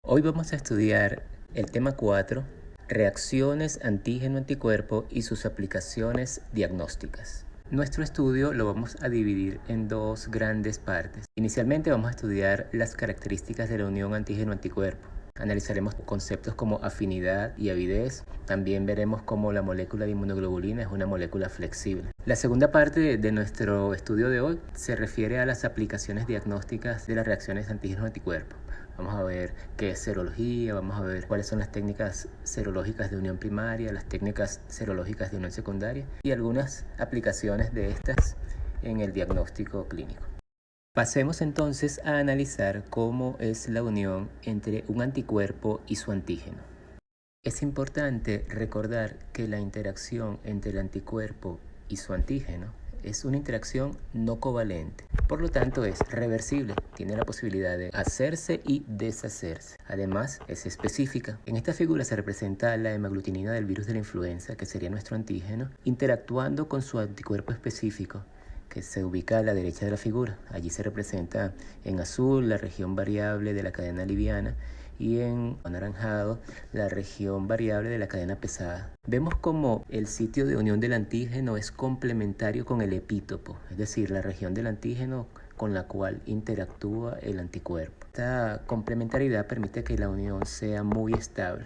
Hoy vamos a estudiar el tema 4, reacciones antígeno-anticuerpo y sus aplicaciones diagnósticas. Nuestro estudio lo vamos a dividir en dos grandes partes. Inicialmente vamos a estudiar las características de la unión antígeno-anticuerpo. Analizaremos conceptos como afinidad y avidez. También veremos cómo la molécula de inmunoglobulina es una molécula flexible. La segunda parte de nuestro estudio de hoy se refiere a las aplicaciones diagnósticas de las reacciones antígeno-anticuerpo. Vamos a ver qué es serología, vamos a ver cuáles son las técnicas serológicas de unión primaria, las técnicas serológicas de unión secundaria y algunas aplicaciones de estas en el diagnóstico clínico. Pasemos entonces a analizar cómo es la unión entre un anticuerpo y su antígeno. Es importante recordar que la interacción entre el anticuerpo y su antígeno es una interacción no covalente, por lo tanto es reversible, tiene la posibilidad de hacerse y deshacerse. Además, es específica. En esta figura se representa la hemaglutinina del virus de la influenza, que sería nuestro antígeno, interactuando con su anticuerpo específico, que se ubica a la derecha de la figura. Allí se representa en azul la región variable de la cadena liviana y en anaranjado la región variable de la cadena pesada. Vemos como el sitio de unión del antígeno es complementario con el epítopo, es decir, la región del antígeno con la cual interactúa el anticuerpo. Esta complementariedad permite que la unión sea muy estable.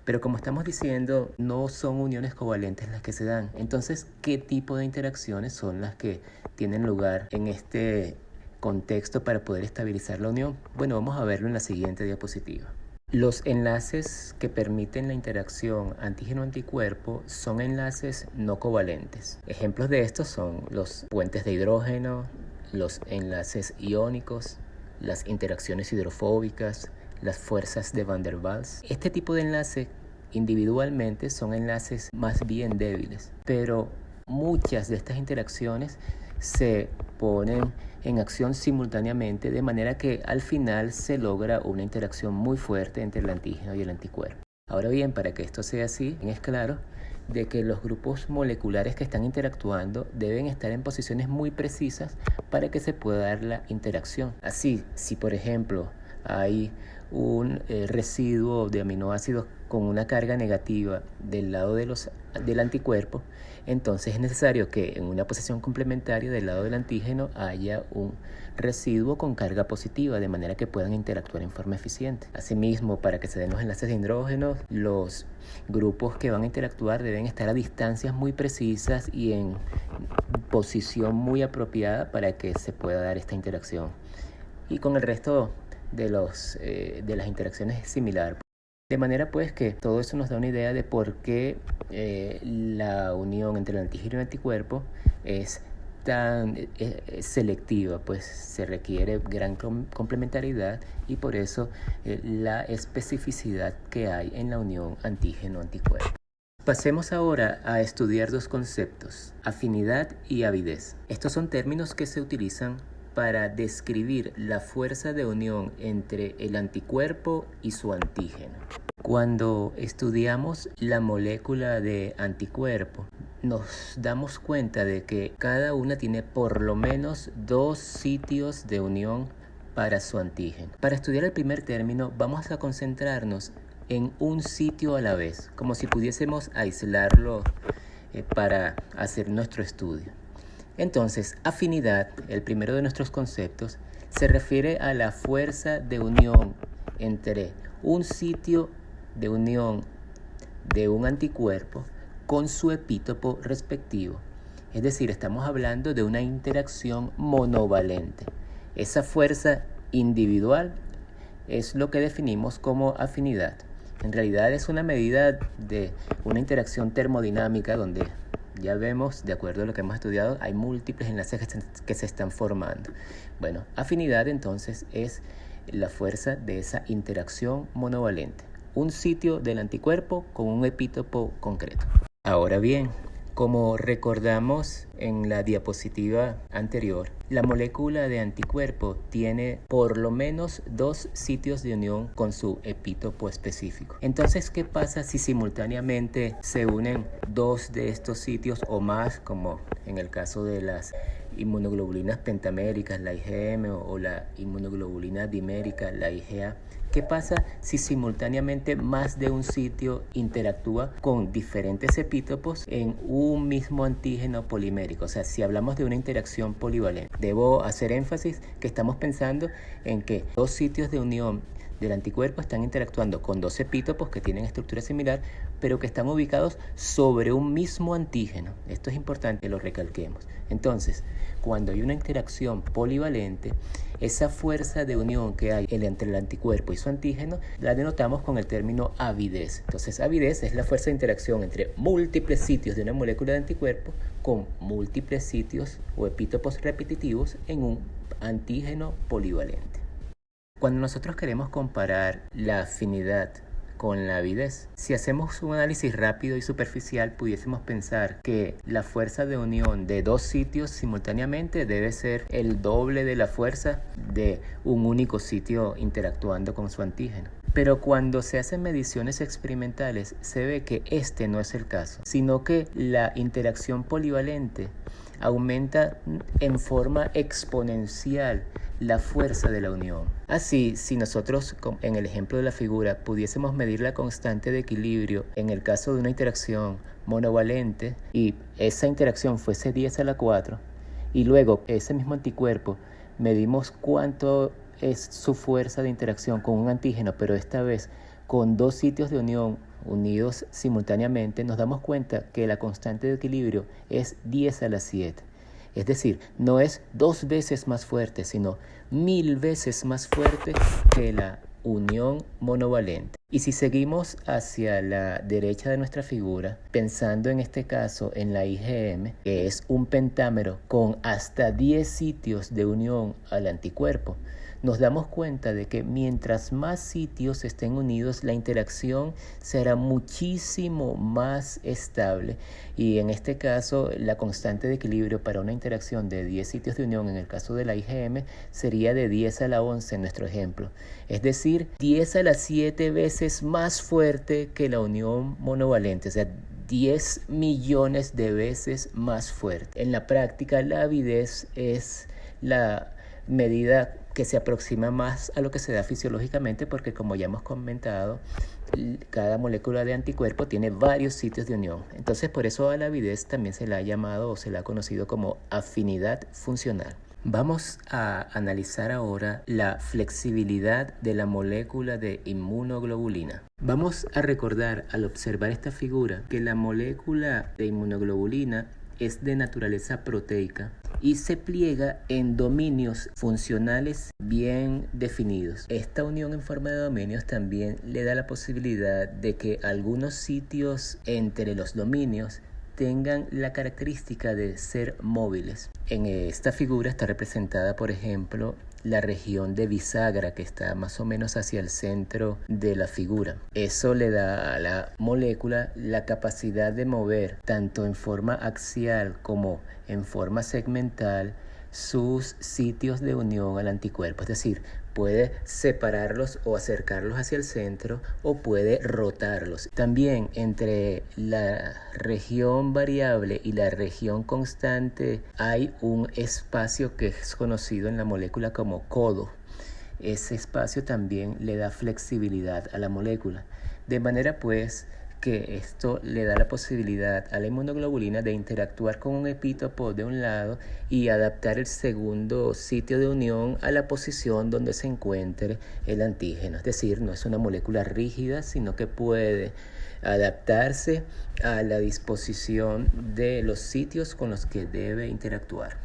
Pero como estamos diciendo, no son uniones covalentes las que se dan. Entonces, ¿qué tipo de interacciones son las que tienen lugar en este contexto para poder estabilizar la unión? Bueno, vamos a verlo en la siguiente diapositiva. Los enlaces que permiten la interacción antígeno-anticuerpo son enlaces no covalentes. Ejemplos de estos son los puentes de hidrógeno, los enlaces iónicos, las interacciones hidrofóbicas, las fuerzas de Van der Waals. Este tipo de enlace individualmente son enlaces más bien débiles, pero muchas de estas interacciones se ponen en acción simultáneamente, de manera que al final se logra una interacción muy fuerte entre el antígeno y el anticuerpo. Ahora bien, para que esto sea así, es claro de que los grupos moleculares que están interactuando deben estar en posiciones muy precisas para que se pueda dar la interacción. Así, si por ejemplo hay un residuo de aminoácidos con una carga negativa del lado del anticuerpo, entonces es necesario que en una posición complementaria del lado del antígeno haya un residuo con carga positiva, de manera que puedan interactuar en forma eficiente. Asimismo, para que se den los enlaces de hidrógeno, los grupos que van a interactuar deben estar a distancias muy precisas y en posición muy apropiada para que se pueda dar esta interacción. Y con el resto de las interacciones es similar. De manera pues que todo eso nos da una idea de por qué la unión entre el antígeno y el anticuerpo es tan selectiva, pues se requiere gran complementariedad y por eso la especificidad que hay en la unión antígeno-anticuerpo. Pasemos ahora a estudiar dos conceptos, afinidad y avidez. Estos son términos que se utilizan para describir la fuerza de unión entre el anticuerpo y su antígeno. Cuando estudiamos la molécula de anticuerpo, nos damos cuenta de que cada una tiene por lo menos dos sitios de unión para su antígeno. Para estudiar el primer término, vamos a concentrarnos en un sitio a la vez, como si pudiésemos aislarlo para hacer nuestro estudio. Entonces, afinidad, el primero de nuestros conceptos, se refiere a la fuerza de unión entre un sitio de unión de un anticuerpo con su epítopo respectivo. Es decir, estamos hablando de una interacción monovalente. Esa fuerza individual es lo que definimos como afinidad. En realidad es una medida de una interacción termodinámica donde ya vemos, de acuerdo a lo que hemos estudiado, hay múltiples enlaces que se están formando. Bueno, afinidad entonces es la fuerza de esa interacción monovalente. Un sitio del anticuerpo con un epítopo concreto. Ahora bien, como recordamos en la diapositiva anterior, la molécula de anticuerpo tiene por lo menos dos sitios de unión con su epítopo específico. Entonces, ¿qué pasa si simultáneamente se unen dos de estos sitios o más, como en el caso de las inmunoglobulinas pentaméricas, la IgM, o la inmunoglobulina dimérica, la IgA. ¿Qué pasa si simultáneamente más de un sitio interactúa con diferentes epítopos en un mismo antígeno polimérico? O sea, si hablamos de una interacción polivalente, debo hacer énfasis que estamos pensando en que dos sitios de unión del anticuerpo están interactuando con dos epítopos que tienen estructura similar, pero que están ubicados sobre un mismo antígeno. Esto es importante que lo recalquemos. Entonces, cuando hay una interacción polivalente, esa fuerza de unión que hay entre el anticuerpo y su antígeno la denotamos con el término avidez. Entonces, avidez es la fuerza de interacción entre múltiples sitios de una molécula de anticuerpo con múltiples sitios o epítopos repetitivos en un antígeno polivalente. Cuando nosotros queremos comparar la afinidad con la avidez, si hacemos un análisis rápido y superficial, pudiésemos pensar que la fuerza de unión de dos sitios simultáneamente debe ser el doble de la fuerza de un único sitio interactuando con su antígeno. Pero cuando se hacen mediciones experimentales, se ve que este no es el caso, sino que la interacción polivalente aumenta en forma exponencial la fuerza de la unión. Así, si nosotros, en el ejemplo de la figura, pudiésemos medir la constante de equilibrio en el caso de una interacción monovalente y esa interacción fuese 10 a la 4, y luego ese mismo anticuerpo medimos cuánto es su fuerza de interacción con un antígeno, pero esta vez con dos sitios de unión unidos simultáneamente, nos damos cuenta que la constante de equilibrio es 10 a la 7. Es decir, no es 2 veces más fuerte, sino 1000 veces más fuerte que la unión monovalente. Y si seguimos hacia la derecha de nuestra figura, pensando en este caso en la IgM, que es un pentámero con hasta 10 sitios de unión al anticuerpo, nos damos cuenta de que mientras más sitios estén unidos, la interacción será muchísimo más estable, y en este caso la constante de equilibrio para una interacción de 10 sitios de unión en el caso de la IgM sería de 10 a la 11 en nuestro ejemplo, es decir, 10 a la 7 veces más fuerte que la unión monovalente, o sea, 10 millones de veces más fuerte. En la práctica, la avidez es la medida que se aproxima más a lo que se da fisiológicamente, porque como ya hemos comentado, cada molécula de anticuerpo tiene varios sitios de unión. Entonces, por eso a la avidez también se la ha llamado o se la ha conocido como afinidad funcional. Vamos a analizar ahora la flexibilidad de la molécula de inmunoglobulina. Vamos a recordar al observar esta figura que la molécula de inmunoglobulina es de naturaleza proteica y se pliega en dominios funcionales bien definidos. Esta unión en forma de dominios también le da la posibilidad de que algunos sitios entre los dominios tengan la característica de ser móviles. En esta figura está representada, por ejemplo, la región de bisagra, que está más o menos hacia el centro de la figura. Eso le da a la molécula la capacidad de mover tanto en forma axial como en forma segmental sus sitios de unión al anticuerpo, es decir, puede separarlos o acercarlos hacia el centro o puede rotarlos. También entre la región variable y la región constante hay un espacio que es conocido en la molécula como codo. Ese espacio también le da flexibilidad a la molécula, de manera pues que esto le da la posibilidad a la inmunoglobulina de interactuar con un epítopo de un lado y adaptar el segundo sitio de unión a la posición donde se encuentre el antígeno. Es decir, no es una molécula rígida, sino que puede adaptarse a la disposición de los sitios con los que debe interactuar.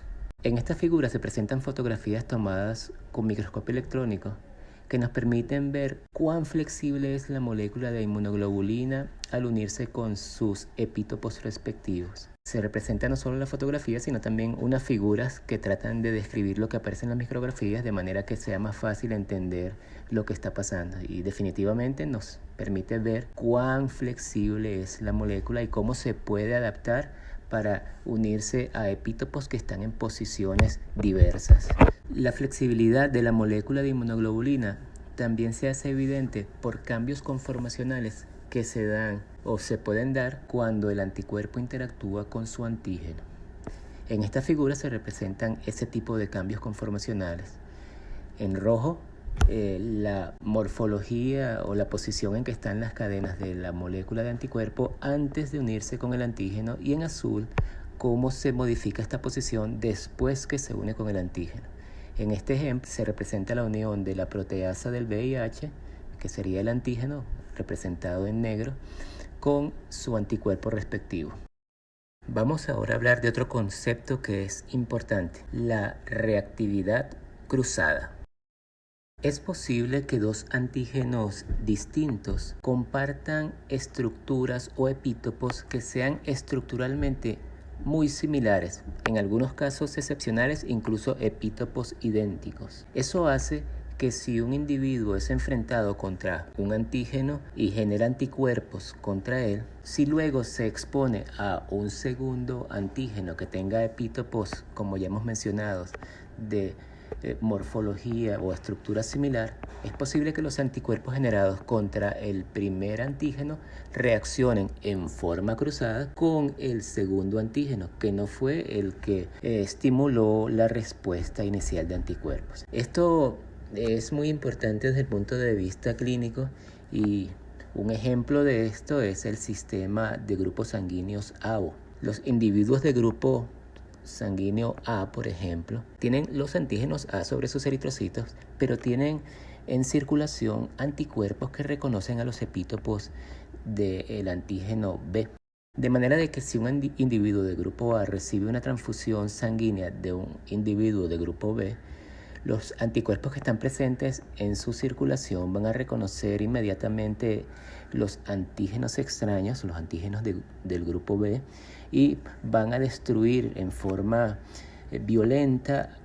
En esta figura se presentan fotografías tomadas con microscopio electrónico que nos permiten ver cuán flexible es la molécula de inmunoglobulina al unirse con sus epítopos respectivos. Se representa no solo la fotografía, sino también unas figuras que tratan de describir lo que aparece en las micrografías de manera que sea más fácil entender lo que está pasando, y definitivamente nos permite ver cuán flexible es la molécula y cómo se puede adaptar para unirse a epítopos que están en posiciones diversas. La flexibilidad de la molécula de inmunoglobulina también se hace evidente por cambios conformacionales que se dan o se pueden dar cuando el anticuerpo interactúa con su antígeno. En esta figura se representan ese tipo de cambios conformacionales. En rojo, la morfología o la posición en que están las cadenas de la molécula de anticuerpo antes de unirse con el antígeno, y en azul, cómo se modifica esta posición después que se une con el antígeno. En este ejemplo se representa la unión de la proteasa del VIH, que sería el antígeno representado en negro, con su anticuerpo respectivo. Vamos ahora a hablar de otro concepto que es importante, la reactividad cruzada. Es posible que dos antígenos distintos compartan estructuras o epítopos que sean estructuralmente muy similares, en algunos casos excepcionales, incluso epítopos idénticos. Eso hace que si un individuo es enfrentado contra un antígeno y genera anticuerpos contra él, si luego se expone a un segundo antígeno que tenga epítopos, como ya hemos mencionado, de morfología o estructura similar, es posible que los anticuerpos generados contra el primer antígeno reaccionen en forma cruzada con el segundo antígeno, que no fue el que estimuló la respuesta inicial de anticuerpos. Esto es muy importante desde el punto de vista clínico, y un ejemplo de esto es el sistema de grupos sanguíneos ABO. Los individuos de grupo sanguíneo A, por ejemplo, tienen los antígenos A sobre sus eritrocitos, pero tienen en circulación anticuerpos que reconocen a los epítopos del antígeno B. De manera de que si un individuo de grupo A recibe una transfusión sanguínea de un individuo de grupo B, los anticuerpos que están presentes en su circulación van a reconocer inmediatamente los antígenos extraños, los antígenos del grupo B, y van a destruir en forma violenta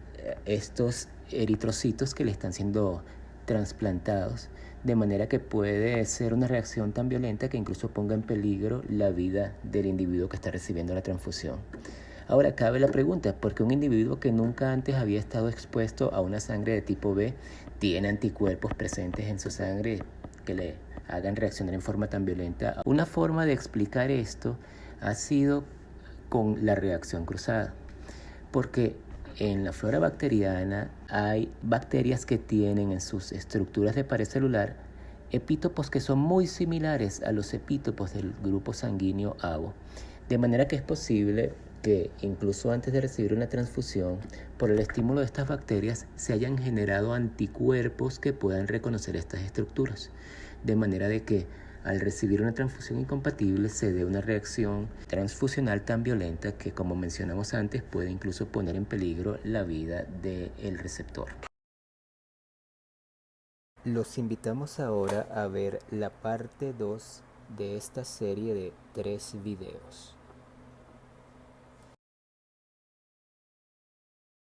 estos eritrocitos que le están siendo trasplantados, de manera que puede ser una reacción tan violenta que incluso ponga en peligro la vida del individuo que está recibiendo la transfusión. Ahora cabe la pregunta, ¿por qué un individuo que nunca antes había estado expuesto a una sangre de tipo B tiene anticuerpos presentes en su sangre que le hagan reaccionar en forma tan violenta? Una forma de explicar esto ha sido con la reacción cruzada, porque en la flora bacteriana hay bacterias que tienen en sus estructuras de pared celular epítopos que son muy similares a los epítopos del grupo sanguíneo ABO, de manera que es posible que incluso antes de recibir una transfusión, por el estímulo de estas bacterias se hayan generado anticuerpos que puedan reconocer estas estructuras, de manera de que al recibir una transfusión incompatible se dé una reacción transfusional tan violenta que, como mencionamos antes, puede incluso poner en peligro la vida del receptor. Los invitamos ahora a ver la parte 2 de esta serie de 3 videos.